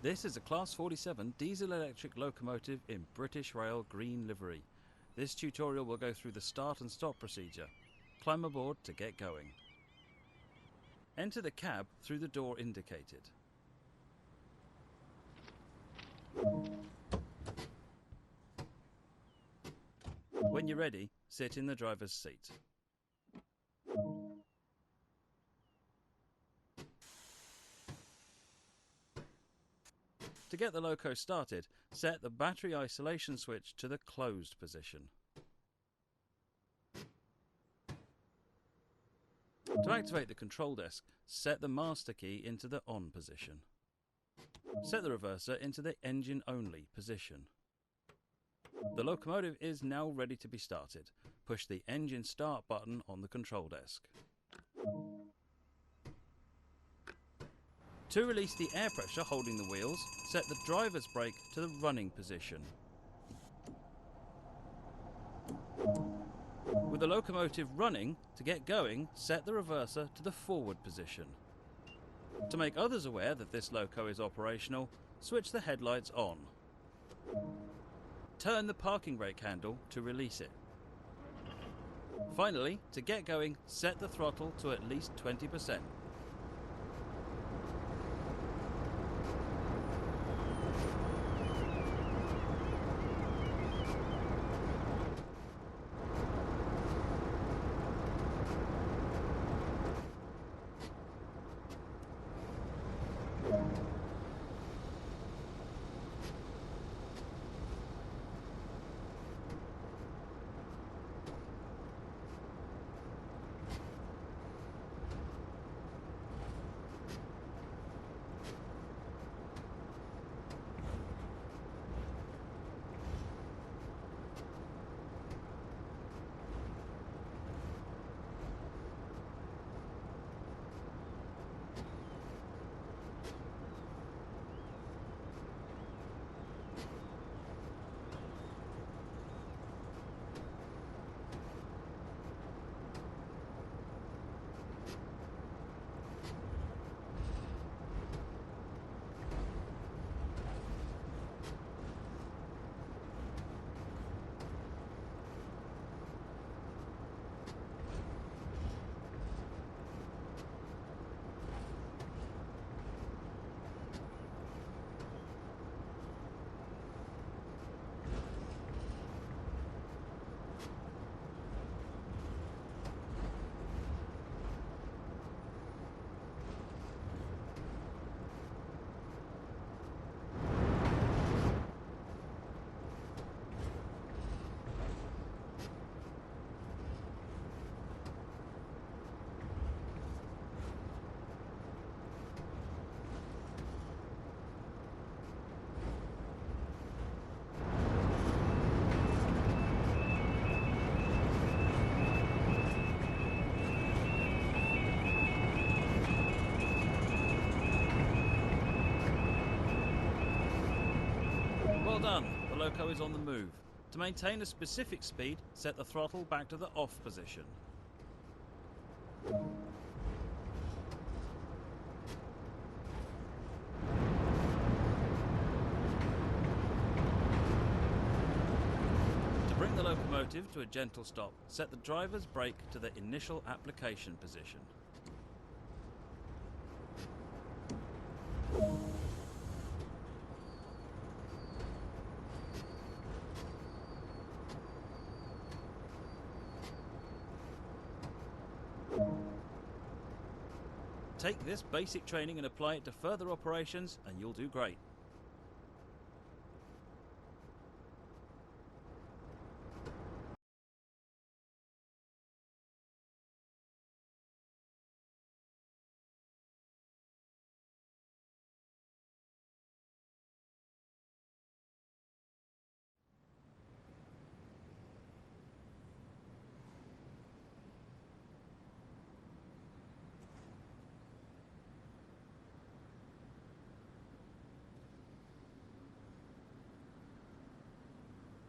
This is a Class 47 diesel-electric locomotive in British Rail green livery. This tutorial will go through the start and stop procedure. Climb aboard to get going. Enter the cab through the door indicated. When you're ready, sit in the driver's seat. To get the loco started, set the battery isolation switch to the closed position. To activate the control desk, set the master key into the on position. Set the reverser into the engine only position. The locomotive is now ready to be started. Push the engine start button on the control desk. To release the air pressure holding the wheels, set the driver's brake to the running position. With the locomotive running, to get going, set the reverser to the forward position. To make others aware that this loco is operational, switch the headlights on. Turn the parking brake handle to release it. Finally, to get going, set the throttle to at least 20%. Well done, the loco is on the move. To maintain a specific speed, set the throttle back to the off position. To bring the locomotive to a gentle stop, set the driver's brake to the initial application position. Take this basic training and apply it to further operations and you'll do great.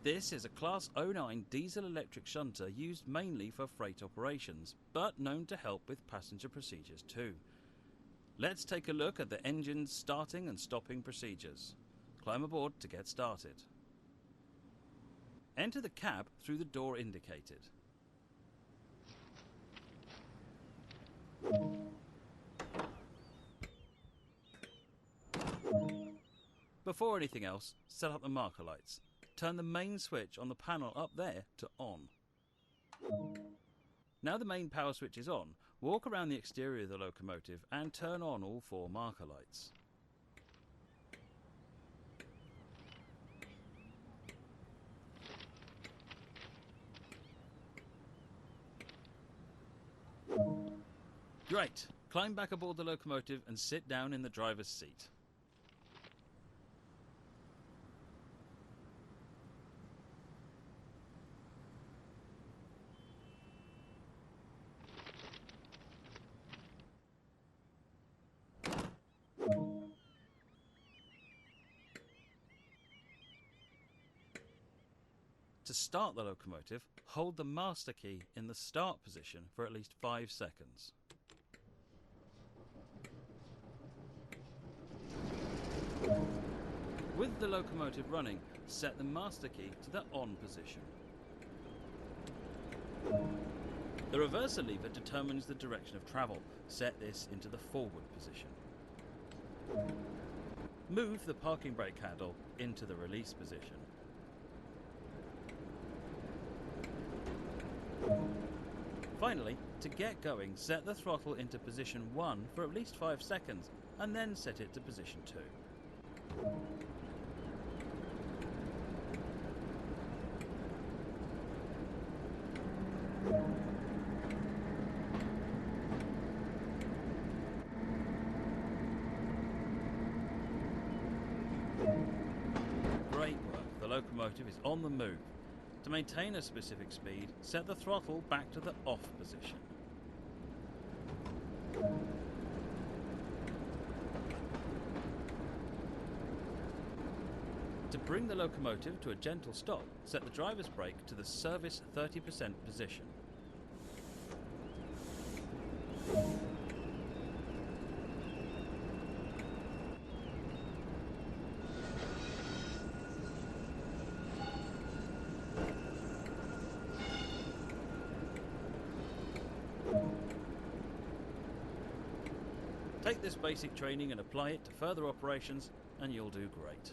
This is a Class 09 diesel-electric shunter used mainly for freight operations, but known to help with passenger procedures too. Let's take a look at the engine's starting and stopping procedures. Climb aboard to get started. Enter the cab through the door indicated. Before anything else, set up the marker lights. Turn the main switch on the panel up there to on. Now the main power switch is on, walk around the exterior of the locomotive and turn on all 4 marker lights. Great! Climb back aboard the locomotive and sit down in the driver's seat. To start the locomotive, hold the master key in the start position for at least 5 seconds. With the locomotive running, set the master key to the on position. The reverser lever determines the direction of travel. Set this into the forward position. Move the parking brake handle into the release position. Finally, to get going, set the throttle into position 1 for at least 5 seconds and then set it to position 2. Great work, the locomotive is on the move. To maintain a specific speed, set the throttle back to the off position. To bring the locomotive to a gentle stop, set the driver's brake to the service 30% position. Take this basic training and apply it to further operations and you'll do great.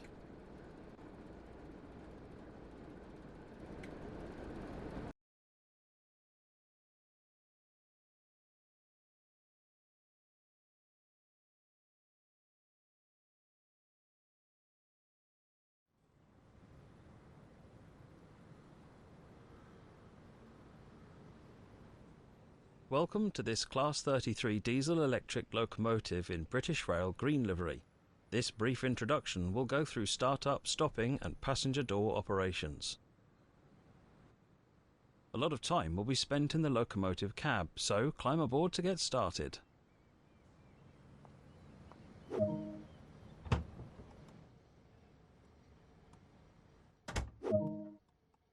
Welcome to this Class 33 diesel-electric locomotive in British Rail green livery. This brief introduction will go through start-up, stopping and passenger door operations. A lot of time will be spent in the locomotive cab, so climb aboard to get started.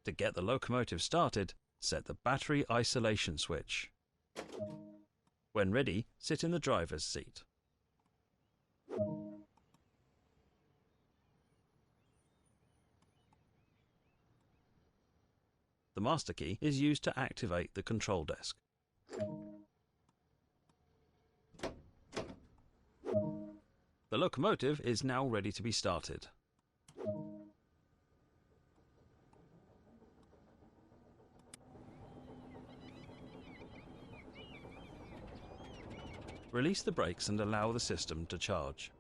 To get the locomotive started, set the battery isolation switch. When ready, sit in the driver's seat. The master key is used to activate the control desk. The locomotive is now ready to be started. Release the brakes and allow the system to charge.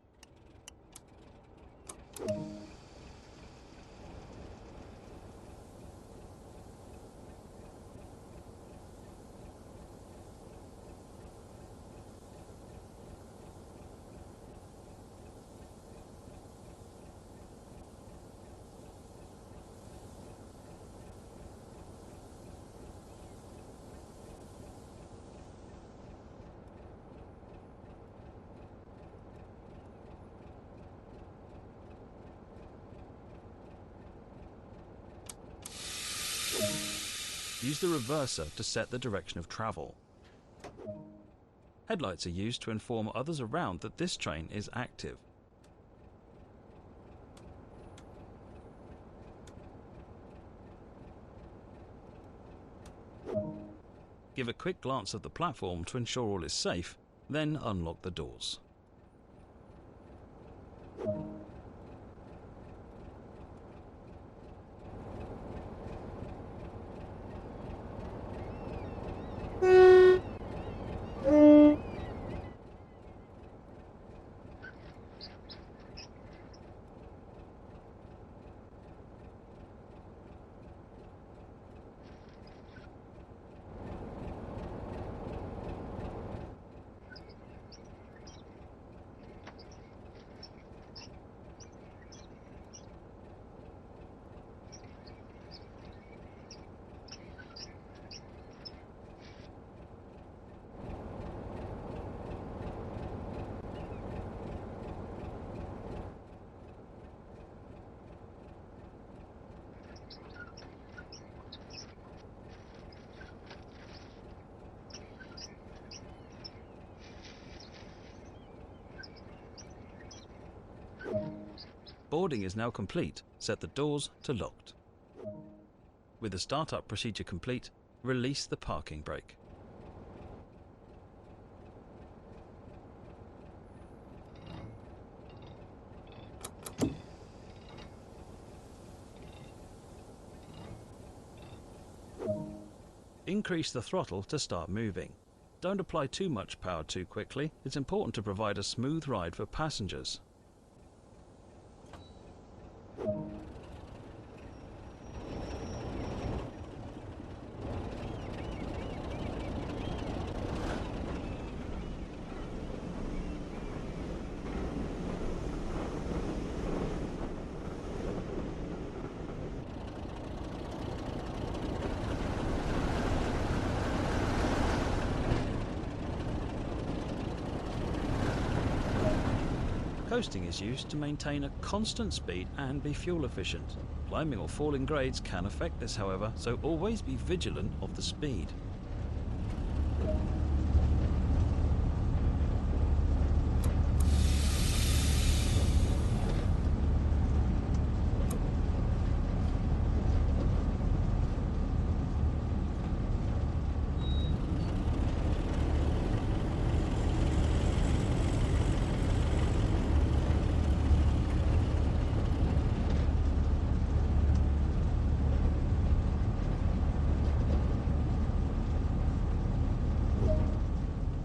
Use the reverser to set the direction of travel. Headlights are used to inform others around that this train is active. Give a quick glance at the platform to ensure all is safe, then unlock the doors. Boarding is now complete. Set the doors to locked. With the startup procedure complete, release the parking brake. Increase the throttle to start moving. Don't apply too much power too quickly. It's important to provide a smooth ride for passengers. Coasting is used to maintain a constant speed and be fuel efficient. Climbing or falling grades can affect this, however, so always be vigilant of the speed.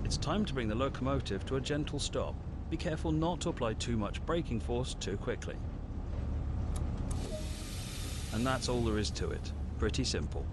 It's time to bring the locomotive to a gentle stop. Be careful not to apply too much braking force too quickly. And that's all there is to it. Pretty simple.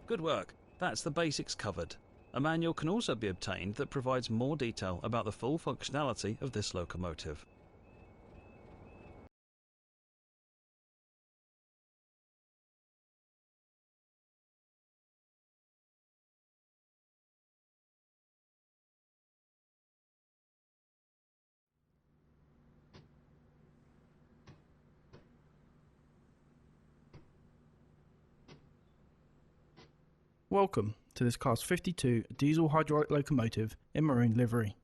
Good work. That's the basics covered. A manual can also be obtained that provides more detail about the full functionality of this locomotive. Welcome to this Class 52 diesel hydraulic locomotive in maroon livery.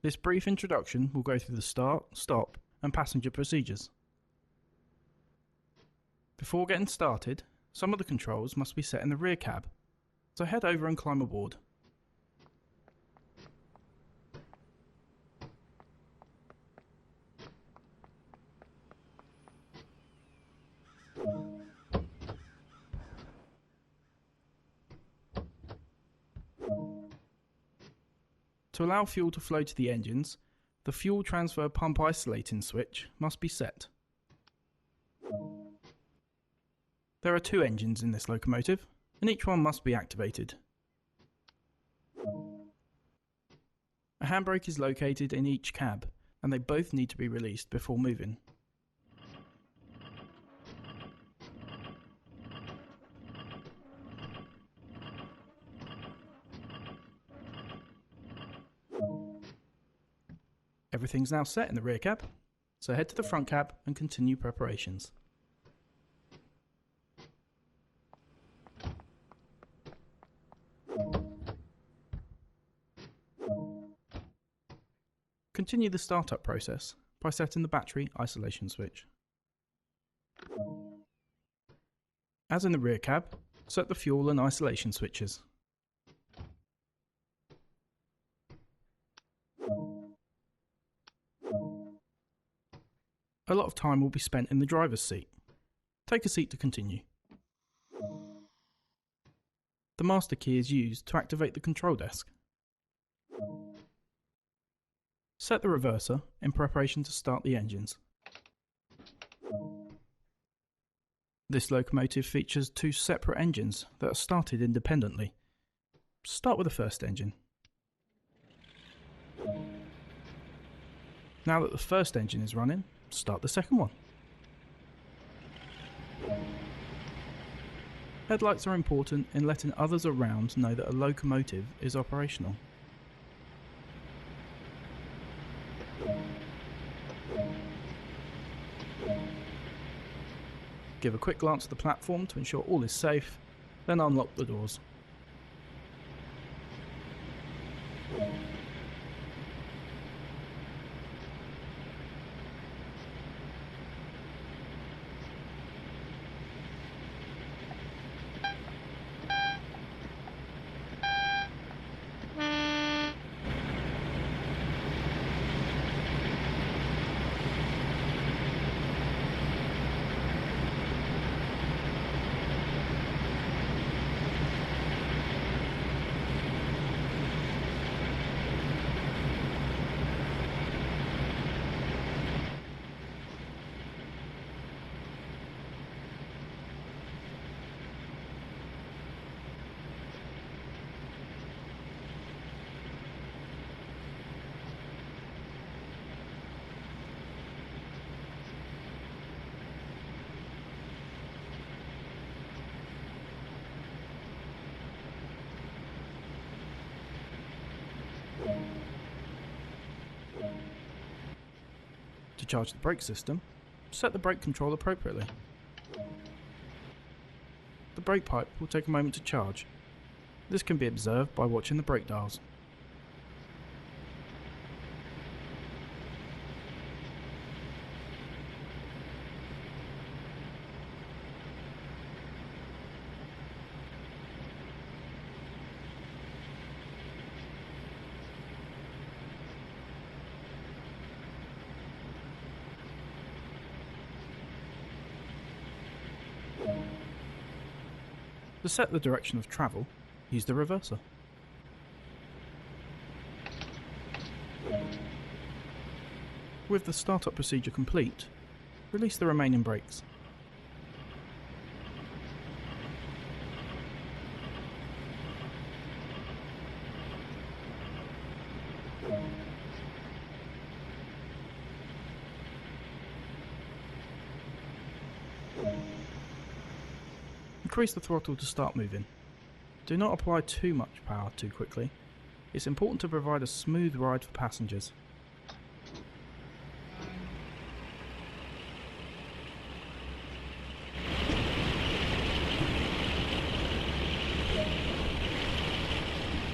This brief introduction will go through the start, stop and passenger procedures. Before getting started, some of the controls must be set in the rear cab, so head over and climb aboard. To allow fuel to flow to the engines, the fuel transfer pump isolating switch must be set. There are 2 engines in this locomotive, and each one must be activated. A handbrake is located in each cab, and they both need to be released before moving. Everything's now set in the rear cab, so head to the front cab and continue preparations. Continue the startup process by setting the battery isolation switch. As in the rear cab, set the fuel and isolation switches. A lot of time will be spent in the driver's seat. Take a seat to continue. The master key is used to activate the control desk. Set the reverser in preparation to start the engines. This locomotive features two separate engines that are started independently. Start with the first engine. Now that the first engine is running, start the second one. Headlights are important in letting others around know that a locomotive is operational. Give a quick glance at the platform to ensure all is safe, then unlock the doors. To charge the brake system, set the brake control appropriately. The brake pipe will take a moment to charge. This can be observed by watching the brake dials. To set the direction of travel, use the reverser. With the startup procedure complete, release the remaining brakes. Increase the throttle to start moving. Do not apply too much power too quickly. It's important to provide a smooth ride for passengers.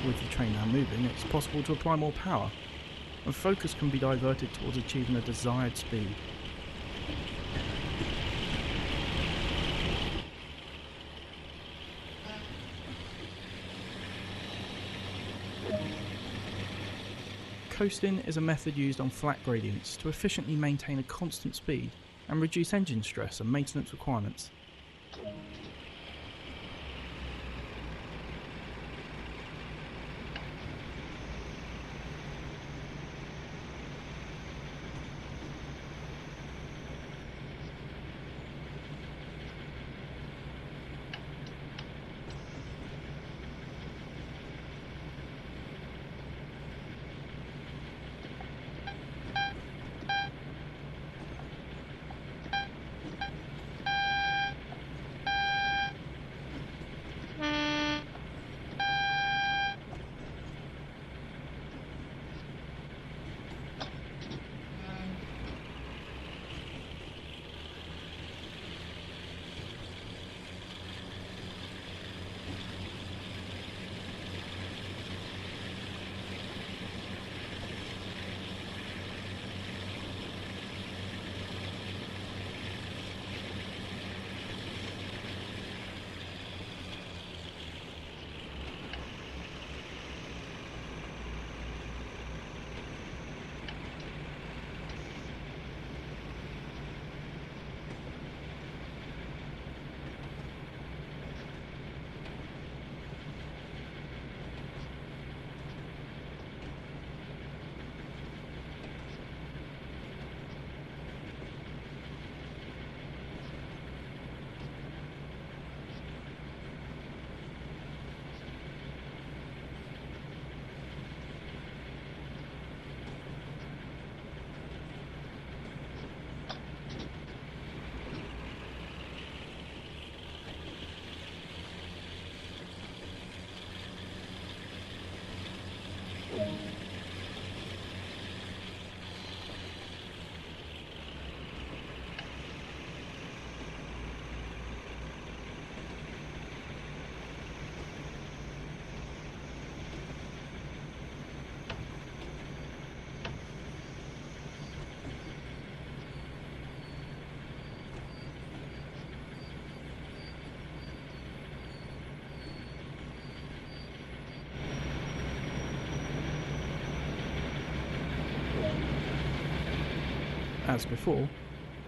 With the train now moving, it's possible to apply more power, and focus can be diverted towards achieving a desired speed. Coasting is a method used on flat gradients to efficiently maintain a constant speed and reduce engine stress and maintenance requirements. As before,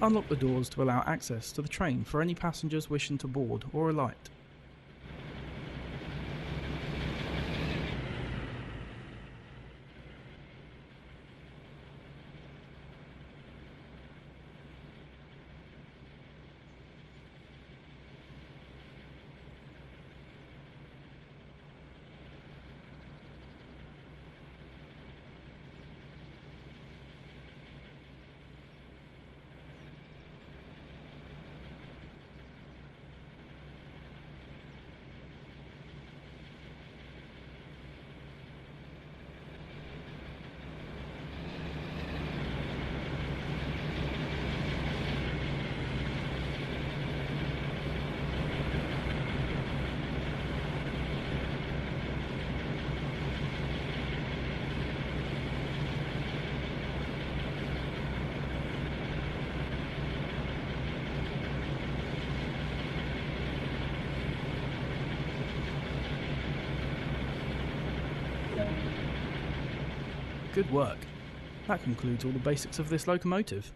unlock the doors to allow access to the train for any passengers wishing to board or alight. Good work. That concludes all the basics of this locomotive.